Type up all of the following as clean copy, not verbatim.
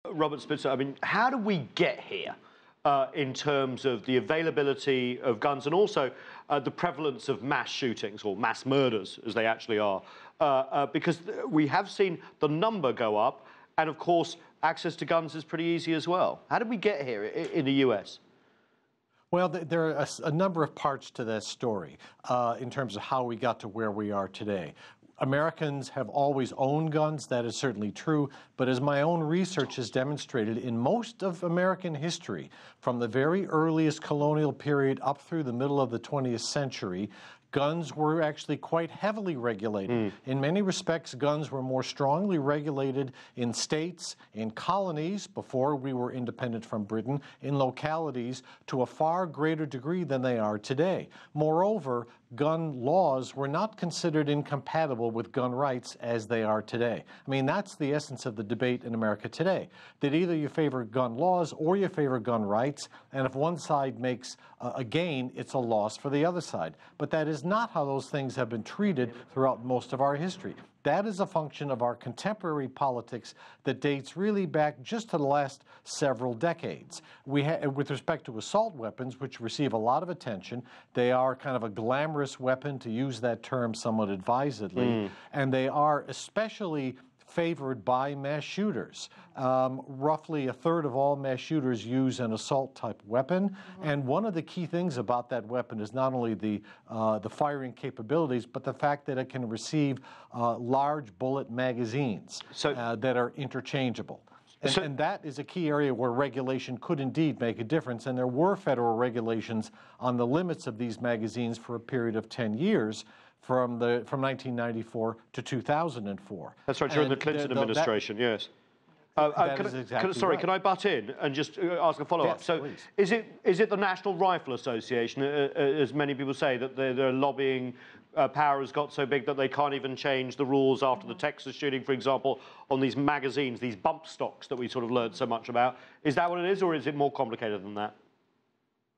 Robert Spitzer, I mean, how do we get here in terms of the availability of guns and also the prevalence of mass shootings or mass murders, as they actually are? Because we have seen the number go up, and of course, access to guns is pretty easy as well. How did we get here in the US? Well, there are a number of parts to that story in terms of how we got to where we are today. Americans have always owned guns, that is certainly true, but as my own research has demonstrated, in most of American history, from the very earliest colonial period up through the middle of the 20th century, guns were actually quite heavily regulated. In many respects, guns were more strongly regulated in states, in colonies, before we were independent from Britain, in localities, to a far greater degree than they are today. Moreover, gun laws were not considered incompatible with gun rights as they are today. I mean, that's the essence of the debate in America today, that either you favor gun laws or you favor gun rights, and if one side makes a gain, it's a loss for the other side. But that is not how those things have been treated throughout most of our history. That is a function of our contemporary politics that dates really back just to the last several decades. With respect to assault weapons, which receive a lot of attention, they are kind of a glamorous weapon, to use that term somewhat advisedly, and they are especially favored by mass shooters. Roughly a third of all mass shooters use an assault-type weapon, and one of the key things about that weapon is not only the firing capabilities, but the fact that it can receive large bullet magazines that are interchangeable. And that is a key area where regulation could indeed make a difference, and there were federal regulations on the limits of these magazines for a period of 10 years, from 1994 to 2004. That's right, during the Clinton administration, yes. Sorry, can I butt in and just ask a follow-up? Yes, so, please. is it the National Rifle Association, as many people say, that their lobbying power has got so big that they can't even change the rules after the Texas shooting, for example, on these magazines, these bump stocks that we sort of learned so much about? Is that what it is, or is it more complicated than that?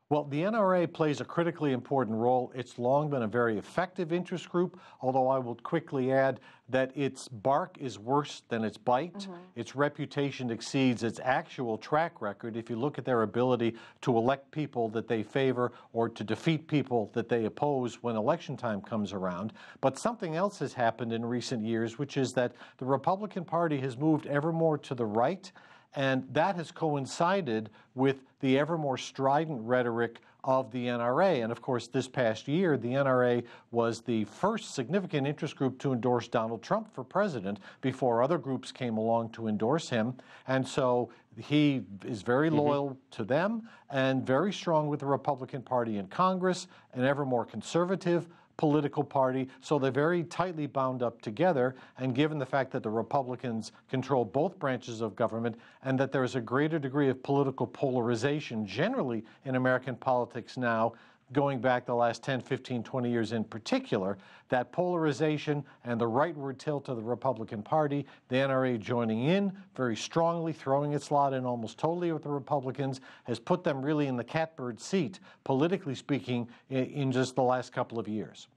Well, the NRA plays a critically important role. It's long been a very effective interest group, although I will quickly add that its bark is worse than its bite. Its reputation exceeds its actual track record. If you look at their ability to elect people that they favor or to defeat people that they oppose when election time comes around. But something else has happened in recent years, which is that the Republican Party has moved ever more to the right, and that has coincided with the ever more strident rhetoric of the NRA. And of course, this past year, the NRA was the first significant interest group to endorse Donald Trump for president before other groups came along to endorse him. And so he is very loyal to them and very strong with the Republican Party in Congress, an ever more conservative political party, so they're very tightly bound up together. And given the fact that the Republicans control both branches of government and that there is a greater degree of political polarization generally in American politics now, going back the last 10, 15, 20 years in particular, that polarization and the rightward tilt of the Republican Party, the NRA joining in very strongly, throwing its lot in almost totally with the Republicans, has put them really in the catbird seat, politically speaking, in just the last couple of years.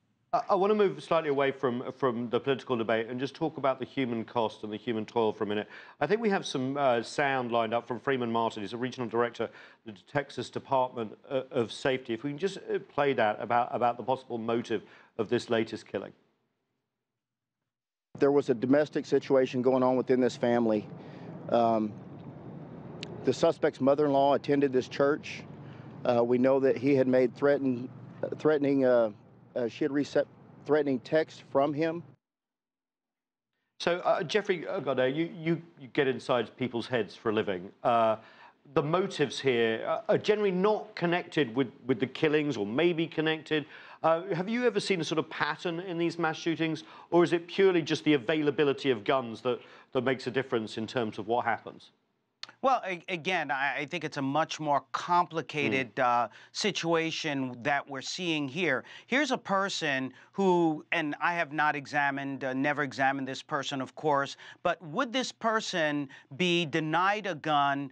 I want to move slightly away from the political debate and just talk about the human cost and the human toil for a minute. I think we have some sound lined up from Freeman Martin. He's a regional director of the Texas Department of Safety. If we can just play that about the possible motive of this latest killing. There was a domestic situation going on within this family. The suspect's mother-in-law attended this church. We know that he had made she had received threatening text from him. So, Jeffrey Gardere, you get inside people's heads for a living. The motives here are generally not connected with the killings, or maybe connected. Have you ever seen a sort of pattern in these mass shootings, or is it purely just the availability of guns that makes a difference in terms of what happens? Well, again, I think it's a much more complicated situation that we're seeing here. Here's a person who, and I have not examined, never examined this person, of course, but would this person be denied a gun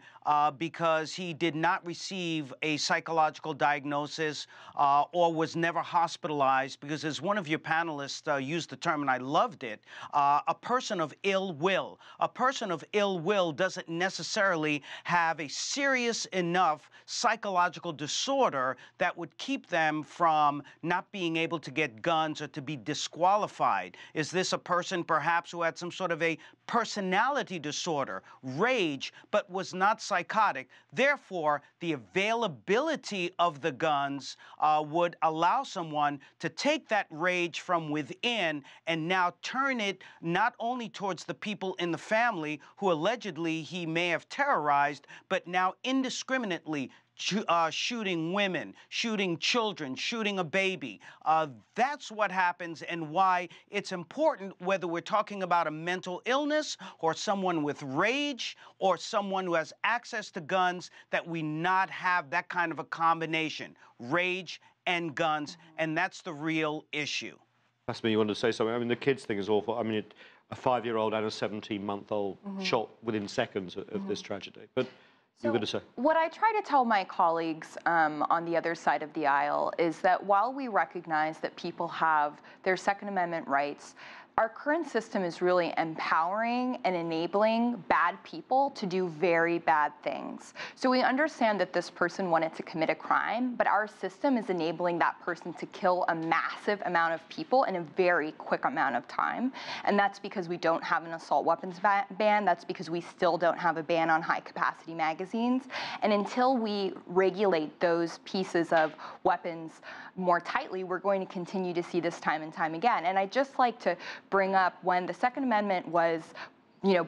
because he did not receive a psychological diagnosis or was never hospitalized? Because as one of your panelists used the term, and I loved it, a person of ill will. A person of ill will doesn't necessarily have a serious enough psychological disorder that would keep them from not being able to get guns or to be disqualified. Is this a person perhaps who had some sort of a personality disorder, rage, but was not psychotic? Therefore, the availability of the guns would allow someone to take that rage from within and now turn it not only towards the people in the family who allegedly he may have terrorized, but now indiscriminately shooting women, shooting children, shooting a baby. That's what happens, and why it's important, whether we're talking about a mental illness or someone with rage or someone who has access to guns, that we not have that kind of a combination, rage and guns, and that's the real issue. Bassima, you wanted to say something? I mean, the kids thing is awful. I mean, a 5-year-old and a 17-month-old shot within seconds of this tragedy. But you were going to say? What I try to tell my colleagues on the other side of the aisle is that while we recognize that people have their Second Amendment rights, our current system is really empowering and enabling bad people to do very bad things. So we understand that this person wanted to commit a crime, but our system is enabling that person to kill a massive amount of people in a very quick amount of time. And that's because we don't have an assault weapons ban. That's because we still don't have a ban on high-capacity magazines. And until we regulate those pieces of weapons more tightly, we're going to continue to see this time and time again. And I'd just like to bring up, when the Second Amendment was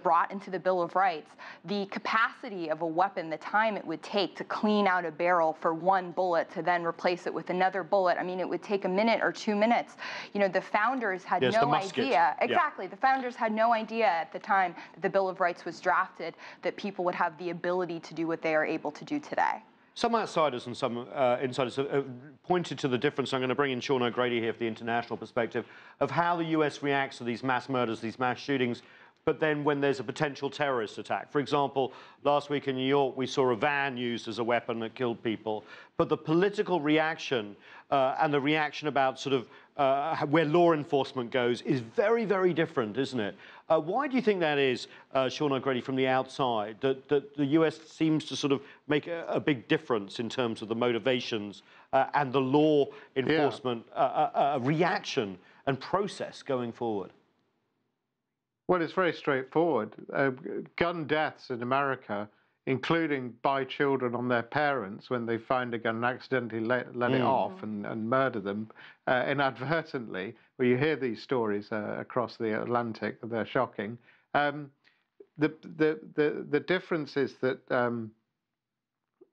brought into the Bill of Rights, the capacity of a weapon, the time it would take to clean out a barrel for one bullet to then replace it with another bullet. I mean, it would take a minute or 2 minutes. The founders had no idea. Exactly. The founders had no idea at the time that the Bill of Rights was drafted that people would have the ability to do what they are able to do today. Some outsiders and some insiders have pointed to the difference. I'm going to bring in Sean O'Grady here for the international perspective of how the US reacts to these mass murders, these mass shootings, but then when there's a potential terrorist attack. For example, last week in New York, we saw a van used as a weapon that killed people. But the political reaction and the reaction about sort of where law enforcement goes is very, very different, isn't it? Why do you think that is, Sean O'Grady, from the outside, that the US seems to sort of make a big difference in terms of the motivations and the law enforcement reaction and process going forward? Well, it's very straightforward. Gun deaths in America, including by children on their parents when they find a gun and accidentally let it off and murder them inadvertently. Well, you hear these stories across the Atlantic; they're shocking. The difference is that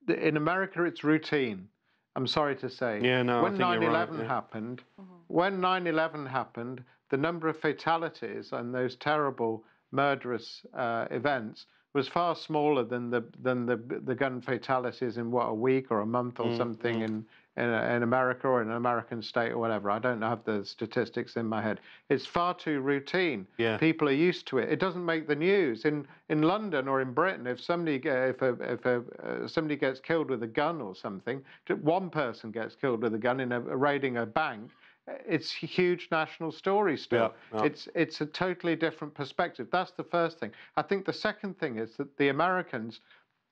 in America it's routine. I'm sorry to say. Yeah, no, when I think 9/11 happened, when 9/11 happened, the number of fatalities and those terrible murderous events was far smaller than the gun fatalities in a week or a month or something in America or in an American state or whatever. I don't have the statistics in my head. It's far too routine. Yeah. People are used to it. It doesn't make the news. In London or in Britain, if somebody gets killed with a gun or something, one person gets killed with a gun in raiding a bank, it's a huge national story still. Yeah, yeah. It's a totally different perspective. That's the first thing. I think the second thing is that the Americans,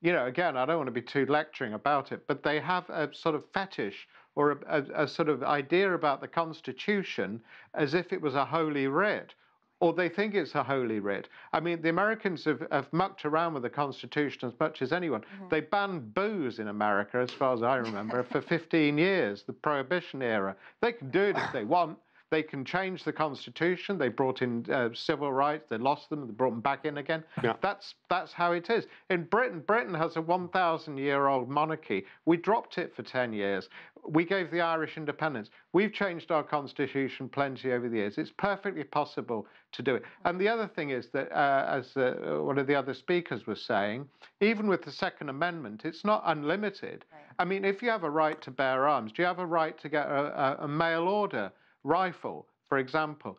again, I don't want to be too lecturing about it, but they have a sort of fetish or a sort of idea about the Constitution as if it was a holy writ, or they think it's a holy writ. I mean, the Americans have mucked around with the Constitution as much as anyone. They banned booze in America, as far as I remember, for 15 years, the Prohibition era. They can do it if they want, They can change the Constitution. They brought in civil rights. They lost them. They brought them back in again. Yeah. That's how it is. In Britain has a 1,000-year-old monarchy. We dropped it for 10 years. We gave the Irish independence. We've changed our Constitution plenty over the years. It's perfectly possible to do it. And the other thing is that, as one of the other speakers was saying, even with the Second Amendment, it's not unlimited. Right. I mean, if you have a right to bear arms, do you have a right to get a mail order rifle, for example?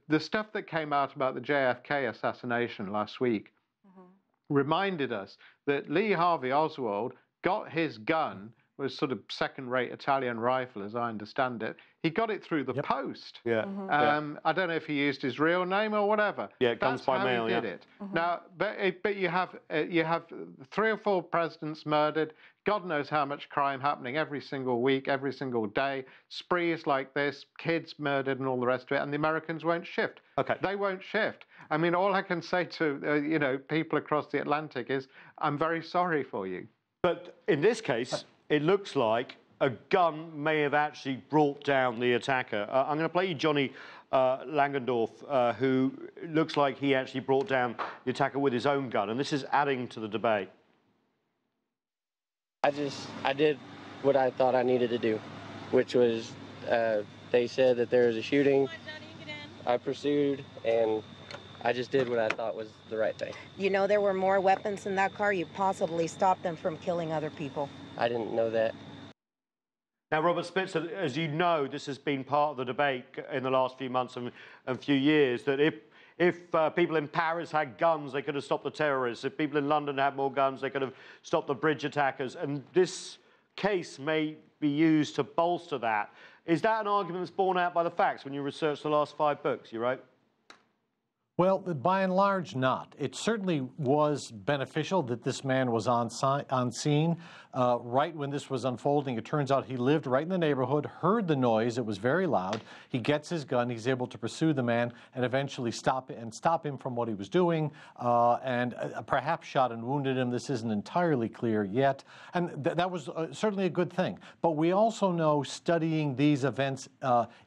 The stuff that came out about the JFK assassination last week reminded us that Lee Harvey Oswald got his gun, was sort of second-rate Italian rifle, as I understand it. He got it through the post. Yeah. I don't know if he used his real name or whatever. Yeah, guns by mail. That's how he did it. Now, but you have 3 or 4 presidents murdered. God knows how much crime happening every single week, every single day. Sprees like this, kids murdered, and all the rest of it. And the Americans won't shift. Okay. They won't shift. I mean, all I can say to people across the Atlantic is, I'm very sorry for you. But in this case, it looks like a gun may have actually brought down the attacker. I'm going to play you Johnny Langendorf, who looks like he actually brought down the attacker with his own gun, and this is adding to the debate. I did what I thought I needed to do, which was, they said that there was a shooting. I pursued, and I just did what I thought was the right thing. You know, there were more weapons in that car. You possibly stopped them from killing other people. I didn't know that. Now, Robert Spitzer, as you know, this has been part of the debate in the last few months and few years, that if people in Paris had guns, they could have stopped the terrorists. If people in London had more guns, they could have stopped the bridge attackers. And this case may be used to bolster that. Is that an argument that's borne out by the facts when you research the last 5 books, you wrote? Well, by and large, not. It certainly was beneficial that this man was on scene right when this was unfolding. It turns out he lived right in the neighborhood, heard the noise. It was very loud. He gets his gun. He's able to pursue the man and eventually stop him from what he was doing, and perhaps shot and wounded him. This isn't entirely clear yet. And that was certainly a good thing. But we also know, studying these events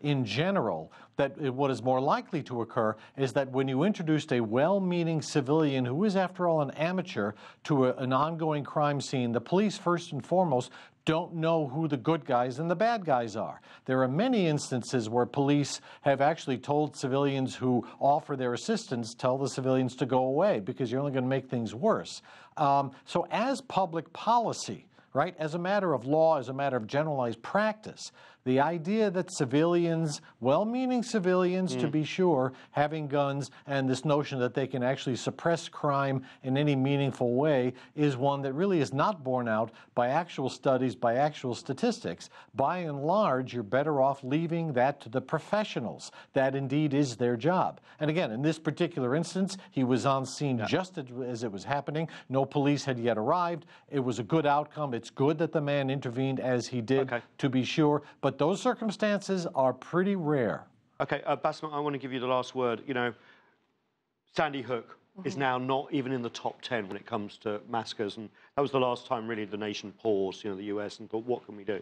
in general, that what is more likely to occur is that when you introduced a well-meaning civilian who is, after all, an amateur to an ongoing crime scene, the police, first and foremost, don't know who the good guys and the bad guys are. There are many instances where police have actually told civilians who offer their assistance, tell the civilians to go away because you're only going to make things worse. So as public policy, right, as a matter of law, as a matter of generalized practice, the idea that civilians, well-meaning civilians to be sure, having guns, and this notion that they can actually suppress crime in any meaningful way is one that really is not borne out by actual studies, by actual statistics. By and large, you're better off leaving that to the professionals. That indeed is their job. And again, in this particular instance, he was on scene just as it was happening. No police had yet arrived. It was a good outcome. It's good that the man intervened as he did, to be sure. But those circumstances are pretty rare. Okay, Bassima, I want to give you the last word. You know, Sandy Hook is now not even in the top 10 when it comes to massacres, and that was the last time really the nation paused, you know, the US, and thought, what can we do?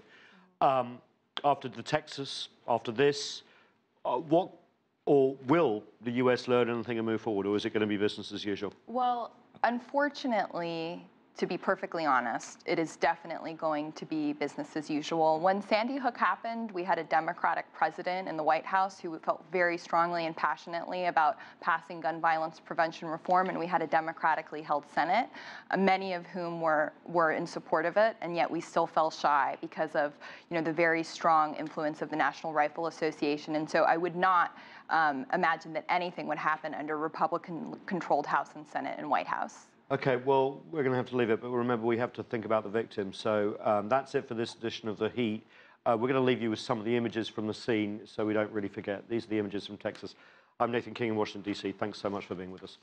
After the Texas, after this, what or will the US learn anything and move forward, or is it going to be business as usual? Well, unfortunately, to be perfectly honest, it is definitely going to be business as usual. When Sandy Hook happened, we had a Democratic president in the White House who felt very strongly and passionately about passing gun violence prevention reform, and we had a democratically held Senate, many of whom were in support of it, and yet we still fell shy because of, you know, the very strong influence of the National Rifle Association. And so I would not imagine that anything would happen under Republican-controlled House and Senate and White House. Okay, well, we're going to have to leave it, but remember, we have to think about the victims. So that's it for this edition of The Heat. We're going to leave you with some of the images from the scene so we don't really forget. These are the images from Texas. I'm Nathan King in Washington, D.C. Thanks so much for being with us.